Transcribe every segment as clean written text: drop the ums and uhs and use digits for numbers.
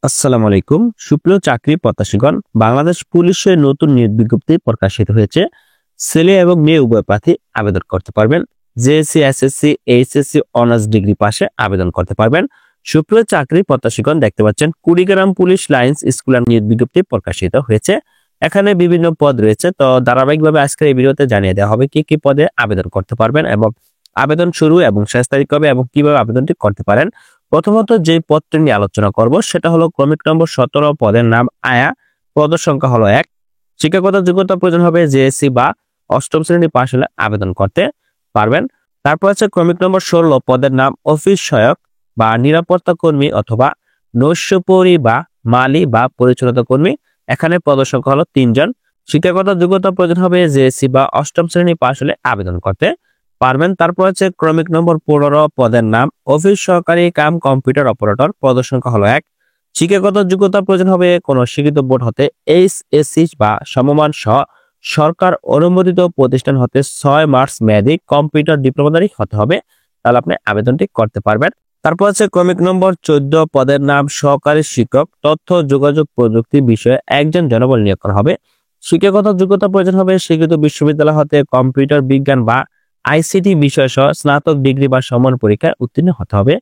আসসালামু আলাইকুম। সুপ্রিয় চাকরি প্রত্যাশীগণ, বাংলাদেশ পুলিশের নতুন নিয়োগ বিজ্ঞপ্তি প্রকাশিত হয়েছে। ছেলে এবং মেয়ে উভয় প্রার্থী আবেদন করতে পারবেন। JSC, SSC, HSC honours degree পাশে আবেদন করতে পারবেন। সুপ্রিয় চাকরি প্রত্যাশীগণ, দেখতে পাচ্ছেন কুড়িগ্রাম পুলিশ লাইন্স স্কুলের নিয়োগ বিজ্ঞপ্তি প্রকাশিত হয়েছে। এখানে বিভিন্ন পদ রয়েছে, তো ধারাবাহিকভাবে আজকের এই ভিডিওতে জানিয়ে দেওয়া হবে কি কি পদে আবেদন করতে পারবেন এবং আবেদন শুরু এবং শেষ তারিখ কবে এবং কিভাবে আবেদনটি করতে পারেন। প্রথমত যে পদটি নিয়ে আলোচনা করব সেটা হলো ক্রমিক নম্বর 17, পদের নাম আয়া, পদ সংখ্যা হলো 1। শিক্ষাগত যোগ্যতা প্রয়োজন হবে জেএসসি বা অষ্টম শ্রেণী পাশ হলে আবেদন করতে পারবেন। তারপর আছে ক্রমিক নম্বর 16, পদের নাম অফিস সহায়ক বা নিরাপত্তা কর্মী অথবা নৈশপরি বা মালি বা পরিচালনা কর্মী। এখানে পদ সংখ্যা হলো 3 জন। শিক্ষাগত যোগ্যতা প্রয়োজন হবে জেএসসি বা অষ্টম শ্রেণী পাশ হলে আবেদন করতে পারবেন। তারপর আছে ক্রমিক নম্বর 15, পদের নাম অফিস সহকারী কাম কম্পিউটার অপারেটর, পদ সংখ্যা হলো 1। শিক্ষাগত যোগ্যতা প্রয়োজন হবে কোন স্বীকৃত বোর্ড হতে এইচএসসি বা সমমান সহ সরকার অনুমোদিত প্রতিষ্ঠান হতে 6 মার্চ মেয়াদী কম্পিউটার ডিপ্লোমাধারী হতে হবে, তাহলে আপনি আবেদনটি করতে পারবেন। তারপর আছে ক্রমিক নম্বর 14, পদের নাম সহকারী শিক্ষক তথ্য যোগাযোগ প্রযুক্তি বিষয়ে একজন জনবল নিয়োগ করা হবে। শিক্ষাগত যোগ্যতা প্রয়োজন হবে স্বীকৃত বিশ্ববিদ্যালয় হতে কম্পিউটার বিজ্ঞান বা আইসিটি বিষয় সহ স্নাতক ডিগ্রি বা সমান পরীক্ষায় উত্তীর্ণ হতে হবে।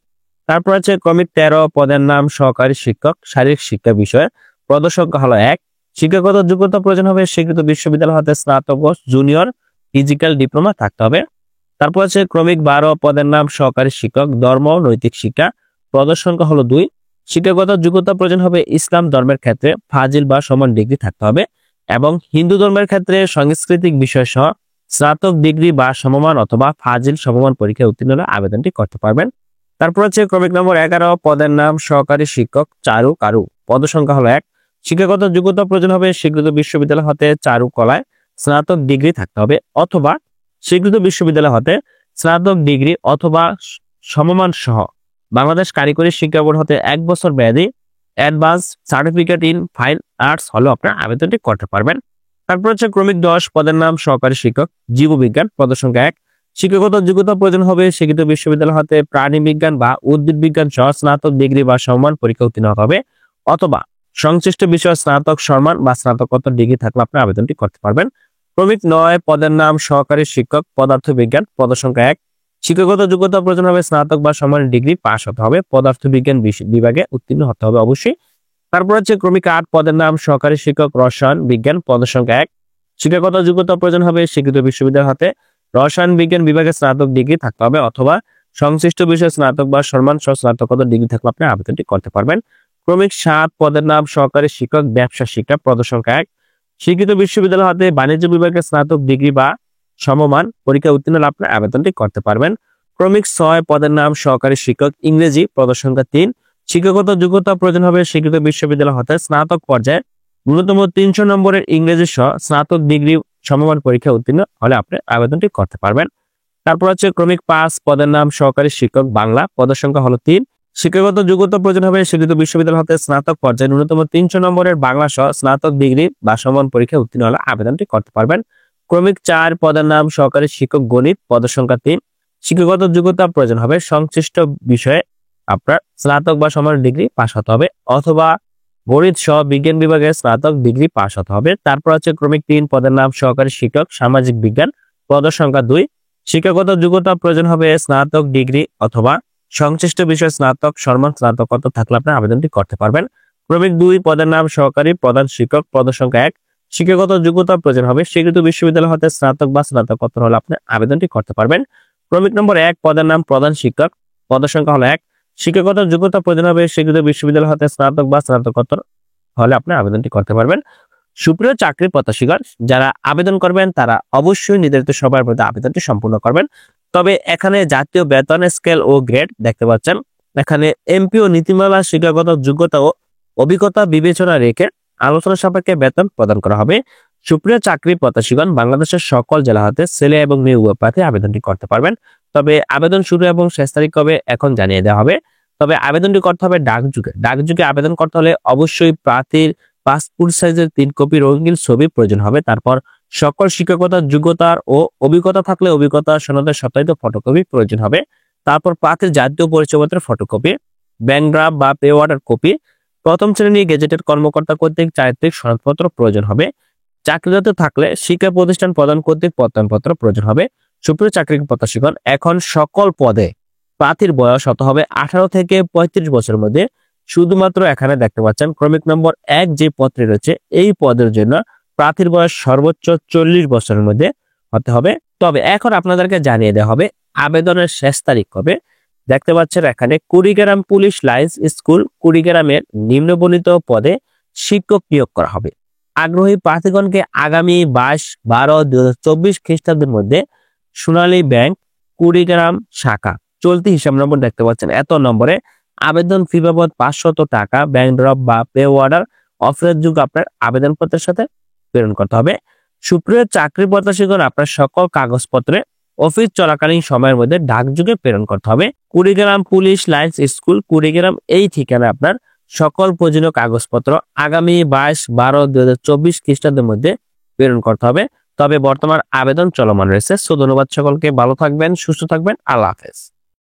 তারপর আছে ক্রমিক 13, পদের নাম সহকারী শিক্ষক শারীরিক শিক্ষা বিষয়ে, পদ সংখ্যা হলো 1। শিক্ষাগত যোগ্যতা প্রয়োজন হবে স্বীকৃত বিশ্ববিদ্যালয় হতে স্নাতক ও জুনিয়র ফিজিক্যাল ডিপ্লোমা থাকতে হবে। তারপর আছে ক্রমিক 12, পদের নাম সহকারী শিক্ষক ধর্ম ও নৈতিক শিক্ষা, পদ সংখ্যা হলো 2। শিক্ষাগত যোগ্যতা প্রয়োজন হবে ইসলাম ধর্মের ক্ষেত্রে ফাজিল বা সমান ডিগ্রি থাকতে হবে এবং হিন্দু ধর্মের ক্ষেত্রে সাংস্কৃতিক বিষয় সহ স্নাতক ডিগ্রি বা সমমান অথবা ফাজিল সমমান পরীক্ষায় উত্তীর্ণ হলে আবেদনটি করতে পারবেন। তারপর হচ্ছে ক্রমিক নম্বর 11, পদের নাম সহকারী শিক্ষক চারু কারু, পদ সংখ্যা হলো 1। শিক্ষাগত যোগ্যতা প্রয়োজন হবে স্বীকৃত বিশ্ববিদ্যালয় হতে চারু কলায় স্নাতক ডিগ্রি থাকতে হবে অথবা স্বীকৃত বিশ্ববিদ্যালয় হতে স্নাতক ডিগ্রি অথবা সমমান সহ বাংলাদেশ কারিগরি শিক্ষা বোর্ড হতে 1 বছর মেয়াদী advance certificate in fine arts হলেও আপনার আবেদনটি করতে পারবেন। তারপর হচ্ছে ক্রমিক 10, পদের নাম সহকারী শিক্ষক জীববিজ্ঞান, পদ সংখ্যা 1। শিক্ষাগত যোগ্যতা প্রয়োজন হবে স্বীকৃত বিশ্ববিদ্যালয় হতে প্রাণী বিজ্ঞান বা উদ্ভিদ বিজ্ঞান সহ স্নাতক ডিগ্রি বা সম্মান পরীক্ষা উত্তীর্ণ হতে হবে অথবা সংশ্লিষ্ট বিষয়ে স্নাতক সম্মান বা স্নাতকোত্তর ডিগ্রি থাকলে আপনি আবেদনটি করতে পারবেন। ক্রমিক 9, পদের নাম সহকারী শিক্ষক পদার্থ বিজ্ঞান, পদ সংখ্যা 1। শিক্ষাগত যোগ্যতা প্রয়োজন হবে স্নাতক বা সমান ডিগ্রি পাস হতে হবে, পদার্থ বিজ্ঞান বিভাগে উত্তীর্ণ হতে হবে অবশ্যই। তারপর হচ্ছে ক্রমিক 8, পদের নাম সহকারী শিক্ষক রসায়ন বিজ্ঞান, পদ সংখ্যা 1। শিক্ষাগত যোগ্যতা প্রয়োজন হবে স্বীকৃত বিশ্ববিদ্যালয় হতে রসায়ন বিজ্ঞান বিভাগে স্নাতক ডিগ্রি থাকতে হবে অথবা সংশ্লিষ্ট বিষয়ে স্নাতক বা সম্মান সহ স্নাতকোত্তর ডিগ্রি থাকলে আপনি আবেদনটি করতে পারবেন। ক্রমিক 7, পদের নাম সহকারী শিক্ষক ব্যবসা শিক্ষা, পদ সংখ্যা 1। স্বীকৃত বিশ্ববিদ্যালয় হতে বাণিজ্য বিভাগে স্নাতক ডিগ্রি বা সমমান পরীক্ষা উত্তীর্ণ হলে আপনি আবেদনটি করতে পারবেন। ক্রমিক 6, পদের নাম সহকারী শিক্ষক ইংরেজি, পদ সংখ্যা 3। শিক্ষাগত যোগ্যতা প্রয়োজন হবে স্বীকৃত বিশ্ববিদ্যালয় হতে স্নাতক পর্যায়ে ন্যূনতম 300 নম্বরের ইংরেজি সহ স্নাতক ডিগ্রি সমমান পরীক্ষা উত্তীর্ণ হলে আপনি আবেদনটি করতে পারবেন। তারপর হচ্ছে ক্রমিক 5, পদের নাম সহকারী শিক্ষক বাংলা, পদ সংখ্যা হলো 3। শিক্ষাগত যোগ্যতা প্রয়োজন হবে স্বীকৃত বিশ্ববিদ্যালয় হতে স্নাতক পর্যায়ে ন্যূনতম 300 নম্বরের বাংলা সহ স্নাতক ডিগ্রি বা সমান পরীক্ষা উত্তীর্ণ হলে আবেদনটি করতে পারবেন। ক্রমিক 4, পদের নাম সহকারী শিক্ষক গণিত, পদ সংখ্যা 3। শিক্ষাগত যোগ্যতা প্রয়োজন হবে সংশ্লিষ্ট বিষয়ে আপনার স্নাতক বা সমান ডিগ্রি পাস হতে হবে অথবা গণিত সহ বিজ্ঞান বিভাগে স্নাতক ডিগ্রি পাস হতে হবে। তারপর আছে ক্রমিক 3, পদের নাম সহকারী শিক্ষক সামাজিক বিজ্ঞান, পদ সংখ্যা 2। শিক্ষাগত যোগ্যতা প্রয়োজন হবে স্নাতক ডিগ্রি অথবা সংশ্লিষ্ট বিষয়ে স্নাতক সম্মান স্নাতকোত্তর থাকলে আপনি আবেদনটি করতে পারবেন। ক্রমিক 2, পদের নাম সহকারী প্রধান শিক্ষক, পদ সংখ্যা 1। শিক্ষাগত যোগ্যতা প্রয়োজন হবে স্বীকৃত বিশ্ববিদ্যালয় হতে স্নাতক বা স্নাতকোত্তর হলে আপনি আবেদনটি করতে পারবেন। ক্রমিক নম্বর 1, পদের নাম প্রধান শিক্ষক, পদ সংখ্যা হলো 1। শিক্ষাগত যোগ্যতা প্রয়োজন হবে স্বীকৃত বিশ্ববিদ্যালয় হতে স্নাতক বা স্নাতকোত্তর হলে আপনি আবেদনটি করতে পারবেন। সুপ্রিয় চাকরি প্রত্যাশীগণ, যারা আবেদন করবেন তারা অবশ্যই নির্ধারিত সময়ের মধ্যে আবেদনটি সম্পূর্ণ করবেন। তবে এখানে জাতীয় বেতন স্কেল ও গ্রেড দেখতে পাচ্ছেন। এখানে এমপিও নীতিমালা শিক্ষাগত যোগ্যতা ও অভিজ্ঞতা বিবেচনা রেখে আলোচনা সাপেক্ষে বেতন প্রদান করা হবে। সুপ্রিয় চাকরি প্রত্যাশীগণ, বাংলাদেশের সকল জেলা হতে ছেলে এবং মেয়ে উভয় প্রার্থী আবেদনটি করতে পারবেন। তবে আবেদন শুরু এবং শেষ তারিখ কবে এখন জানিয়ে দেওয়া হবে। তবে আবেদনটি করতে হবে ডাকযোগে আবেদন করতে হলে অবশ্যই প্রার্থীর পাসপোর্ট সাইজের 3 কপি রঙিন ছবি প্রয়োজন হবে। তারপর সকল শিক্ষকতার যোগ্যতার ও অভিজ্ঞতা থাকলে অভিজ্ঞতা সনদের সত্যায়িত ফটোকপি প্রয়োজন হবে। তারপর প্রার্থীর জাতীয় পরিচয়পত্রের ফটোকপি, ব্যাংক ড্রাফট বা পে অর্ডার কপি, প্রথম শ্রেণী গেজেটেড কর্মকর্তা কর্তৃক চারিত্রিক সনদপত্র প্রয়োজন হবে। চাকরিরত থাকলে শিক্ষা প্রতিষ্ঠান প্রদান কর্তৃক প্রত্যয়নপত্র প্রয়োজন হবে। সুপ্রিয় চাকরি প্রত্যাশীগণ, এখন সকল পদে প্রার্থীর বয়স হতে হবে 18 থেকে 35 বছরের মধ্যে। শুধুমাত্র এখানে দেখতে পাচ্ছেন ক্রমিক নম্বর 1 যে পদটি রয়েছে এই পদের জন্য প্রার্থীর বয়স সর্বোচ্চ 40 বছরের মধ্যে হতে হবে। তবে এখন আপনাদেরকে জানিয়ে দেওয়া হবে আবেদনের শেষ তারিখ কবে। দেখতে পাচ্ছেন এখানে কুড়িগ্রাম পুলিশ লাইন্স স্কুল কুড়িগ্রামের নিম্নবর্ণিত পদে শিক্ষক নিয়োগ করা হবে। আগ্রহী প্রার্থীগণকে আগামী 22/12/2024 খ্রিস্টাব্দের মধ্যে সোনালী ব্যাংক কুড়িগ্রাম শাখা চলতি হিসাব নম্বর দেখতে পাচ্ছেন এত নম্বরে আবেদন ফি বাবদ 500 টাকা ব্যাংক ড্রপ বা পে অর্ডার অফারের যোগ আপনার আবেদনপত্রের সাথে প্রেরণ করতে হবে। সুপ্রিয় চাকরি প্রত্যাশীগণ, আপনার সকল কাগজপত্রে অফিস চলাকালীন সময়ের মধ্যে ডাকযোগে প্রেরণ করতে হবে। Kurigram police lines school Kurigram এই ঠিকানা আপনার সকল প্রয়োজনীয় কাগজপত্র আগামী 22/12/2024 খ্রিস্টাব্দের মধ্যে প্রেরণ করতে হবে। তবে বর্তমান আবেদন চলমান রয়েছে। ধন্যবাদ সকলকে, ভালো থাকবেন, সুস্থ থাকবেন, আল্লাহ হাফেজ।